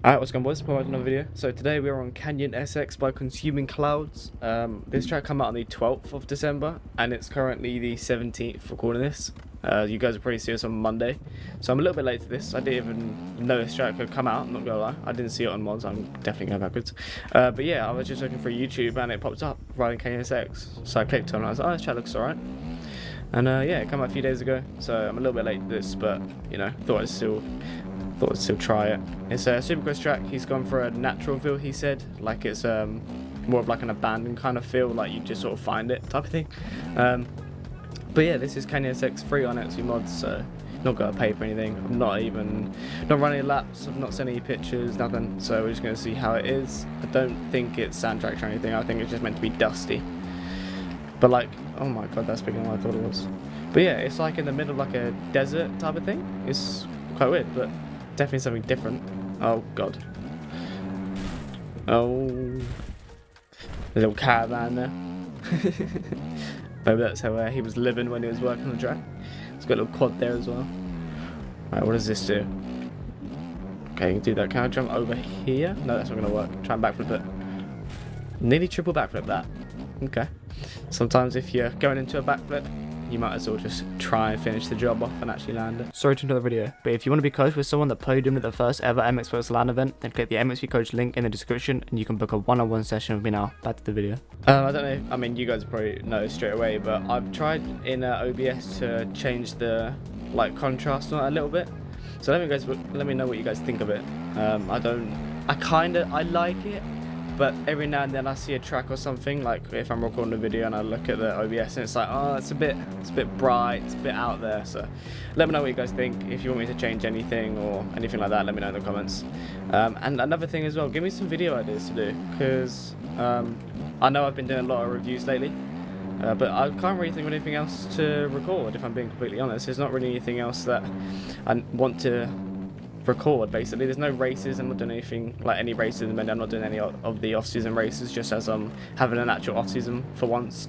Alright, what's going on, boys? Welcome to another video. So today we are on Canyon SX by Consuming Clouds. This track came out on the 12th of December and it's currently the 17th recording this. You guys will probably see us on Monday. So I'm a little bit late to this. I didn't even know this track had come out, I'm not gonna lie. I didn't see it on mods, I'm definitely going backwards. But yeah, I was just looking for YouTube and it popped up, riding Canyon SX. So I clicked on it and I was like, oh, this track looks alright. And yeah, it came out a few days ago, so I'm a little bit late to this, but you know, thought I'd still try it. It's a Supercross track. He's gone for a natural feel, he said, like it's more of like an abandoned kind of feel, like you just sort of find it type of thing. But yeah, this is Canyon SX free on XP mods, so not gonna pay for anything. I'm not running laps, I've not sent any pictures, nothing, so we're just gonna see how it is. I don't think it's sandtracked or anything, I think it's just meant to be dusty. But like, oh my god, that's bigger than I thought it was. But yeah, it's like in the middle of like a desert type of thing. It's quite weird, but definitely something different. Oh god. Oh, a little caravan there. Maybe that's how he was living when he was working on the track. It's got a little quad there as well. Right, what does this do? Okay, you can do that. Can I jump over here? No, that's not gonna work. Try and backflip it. Nearly triple backflip that. Okay. Sometimes if you're going into a backflip, you might as well just try and finish the job off and actually land it. Sorry to interrupt the video, but if you want to be coached with someone that podiumed at the first ever MX First LAN event, then click the MXP Coach link in the description and you can book a one-on-one session with me now. Back to the video. I don't know, I mean you guys probably know straight away, but I've tried in OBS to change the contrast on it a little bit. So let me know what you guys think of it. I like it. But every now and then I see a track or something, like if I'm recording a video and I look at the OBS and it's like, oh, it's a bit bright, it's a bit out there. So let me know what you guys think. If you want me to change anything or anything like that, let me know in the comments. And another thing as well, give me some video ideas to do, because I know I've been doing a lot of reviews lately, but I can't really think of anything else to record, if I'm being completely honest. There's not really anything else that I want to record. Basically there's no races. I'm not doing anything like any races and I'm not doing any of the off-season races, just as I'm having an actual off-season for once.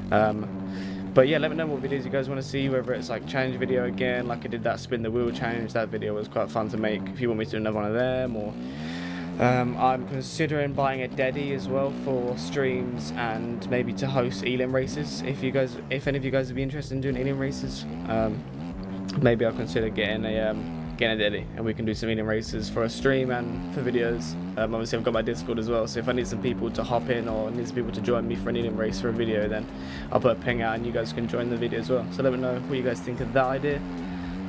But yeah, let me know what videos you guys want to see, whether it's like challenge video again, like I did that spin the wheel challenge. That video was quite fun to make. If you want me to do another one of them, or I'm considering buying a Deddy as well for streams and maybe to host Elim races. If any of you guys would be interested in doing Elim races, maybe I'll consider getting a Deddy and we can do some Elim races for a stream and for videos. Obviously I've got my Discord as well, so if I need some people to hop in or need some people to join me for an Elim race for a video, then I'll put a ping out and you guys can join the video as well. So let me know what you guys think of that idea.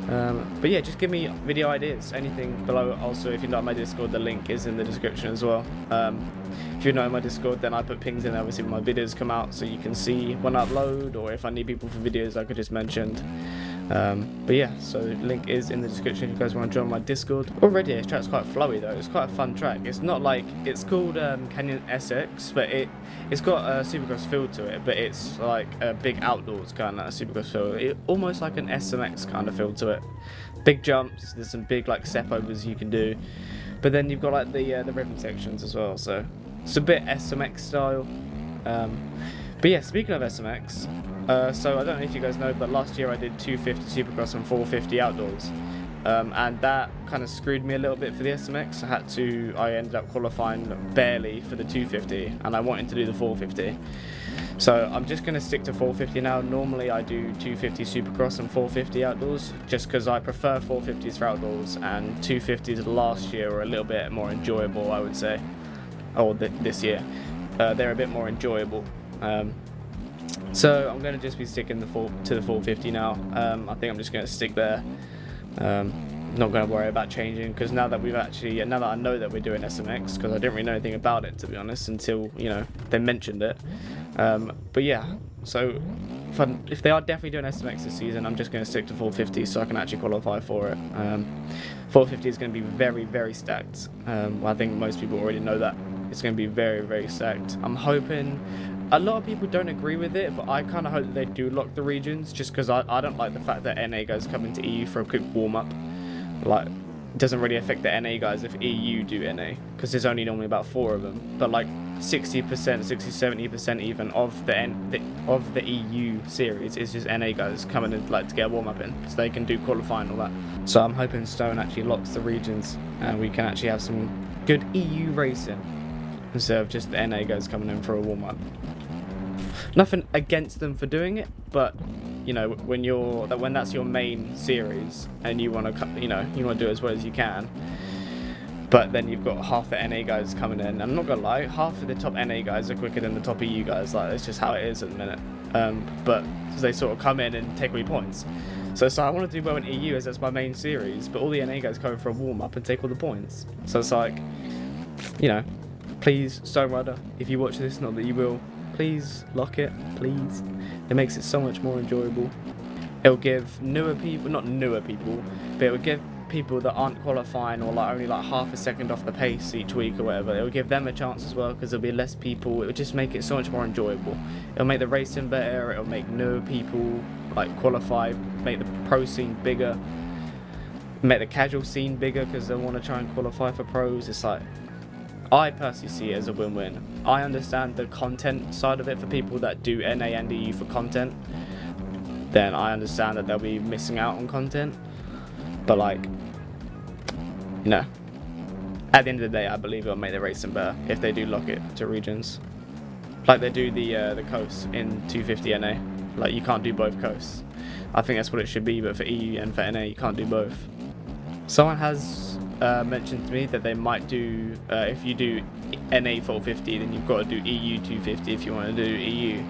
But yeah, just give me video ideas, anything below. Also, if you're not in my Discord, the link is in the description as well. If you're not in my Discord, then I put pings in there obviously when my videos come out, so you can see when I upload, or if I need people for videos like I just mentioned. But yeah, so link is in the description if you guys want to join my Discord. Already this track's quite flowy though, it's quite a fun track. It's not like, it's called Canyon SX, but it's got a Supercross feel to it, but it's like a big outdoors kind of Supercross feel. Almost like an SMX kind of feel to it. Big jumps, there's some big like step overs you can do, but then you've got like the rhythm sections as well, so it's a bit SMX style. But yeah, speaking of SMX, so I don't know if you guys know, but last year I did 250 Supercross and 450 outdoors, and that kind of screwed me a little bit for the SMX. I ended up qualifying barely for the 250, and I wanted to do the 450. So I'm just going to stick to 450 now. Normally I do 250 Supercross and 450 outdoors, just because I prefer 450s for outdoors, and 250s last year were a little bit more enjoyable, I would say, or this year. They're a bit more enjoyable. So I'm going to just be sticking to the 450 now. I think I'm just going to stick there. Not going to worry about changing, because now that I know that we're doing SMX, because I didn't really know anything about it, to be honest, until they mentioned it. But yeah, so if they are definitely doing SMX this season, I'm just going to stick to 450 so I can actually qualify for it. 450 is going to be very, very stacked. Well, I think most people already know that. It's going to be very, very stacked. I'm hoping. A lot of people don't agree with it, but I kind of hope that they do lock the regions, just because I don't like the fact that NA guys come into EU for a quick warm-up. Like, it doesn't really affect the NA guys if EU do NA, because there's only normally about 4 of them. But like 60%, 60-70% even of the EU series is just NA guys coming in to get a warm-up in, so they can do qualifying and all that. So I'm hoping Stone actually locks the regions and we can actually have some good EU racing instead of just the NA guys coming in for a warm-up. Nothing against them for doing it, but you know, when that's your main series and you want to, you want to do it as well as you can, but then you've got half the NA guys coming in. I'm not gonna lie, half of the top NA guys are quicker than the top EU guys. Like, it's just how it is at the minute. But they sort of come in and take away points. So I want to do well in EU as that's my main series, but all the NA guys come for a warm-up and take all the points. So it's like, you know, please, Stone Rider, if you watch this, not that you will, please lock it, please. It makes it so much more enjoyable. It'll give newer people, not newer people, but it will give people that aren't qualifying or like only like half a second off the pace each week or whatever, it'll give them a chance as well, because there'll be less people. It will just make it so much more enjoyable. It'll make the racing better, it'll make newer people like qualify, make the pro scene bigger, make the casual scene bigger because they want to try and qualify for pros. It's like, I personally see it as a win-win. I understand the content side of it for people that do NA and EU for content, then I understand that they'll be missing out on content. But like, you know, at the end of the day, I believe it'll make the racing better if they do lock it to regions, like they do the coasts in 250 NA. Like, you can't do both coasts. I think that's what it should be, but for EU and for NA, you can't do both. Someone has mentioned to me that they might do, if you do NA 450, then you've got to do EU 250 if you want to do EU.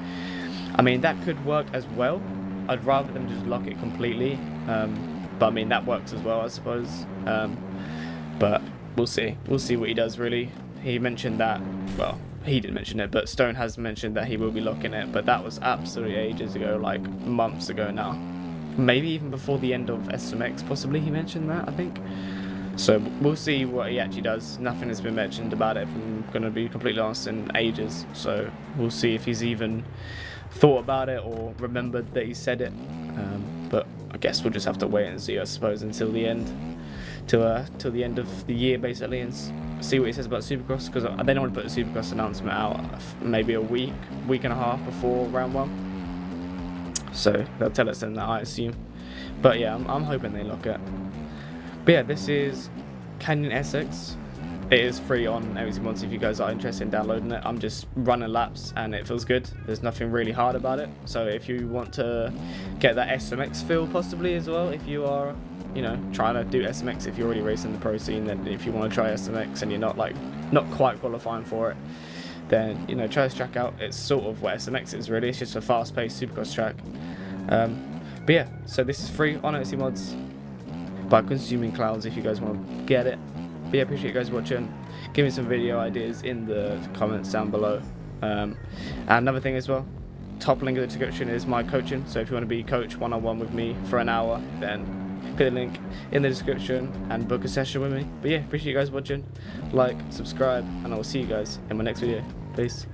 I mean, that could work as well. I'd rather them just lock it completely. But I mean, that works as well, I suppose. But we'll see. We'll see what he does, really. He mentioned that, well, he didn't mention it, but Stone has mentioned that he will be locking it. But that was absolutely ages ago, like months ago now. Maybe even before the end of SMX, possibly he mentioned that, I think. So we'll see what he actually does. Nothing has been mentioned about it, if I'm going to be completely honest, in ages. So we'll see if he's even thought about it or remembered that he said it. But I guess we'll just have to wait and see, I suppose, until the end, till the end of the year basically, and see what he says about Supercross, because they don't want to put the Supercross announcement out maybe a week and a half before round 1. So they'll tell us then that, I assume. But yeah, I'm hoping they lock it. But yeah, this is Canyon Essex. It is free on MXC Mods if you guys are interested in downloading it. I'm just running laps and it feels good. There's nothing really hard about it. So if you want to get that SMX feel possibly as well, if you are, you know, trying to do SMX, if you're already racing the pro scene, then if you want to try SMX and you're not quite qualifying for it, then, you know, try this track out. It's sort of what SMX is really. It's just a fast-paced Supercross track. But yeah, so this is free on MXC Mods by Consuming Clouds if you guys want to get it. But yeah, appreciate you guys watching. Give me some video ideas in the comments down below. And another thing as well, top link in the description is my coaching. So if you want to be coach one-on-one with me for an hour, then click the link in the description and book a session with me. But yeah, appreciate you guys watching. Like, subscribe, and I will see you guys in my next video. Peace.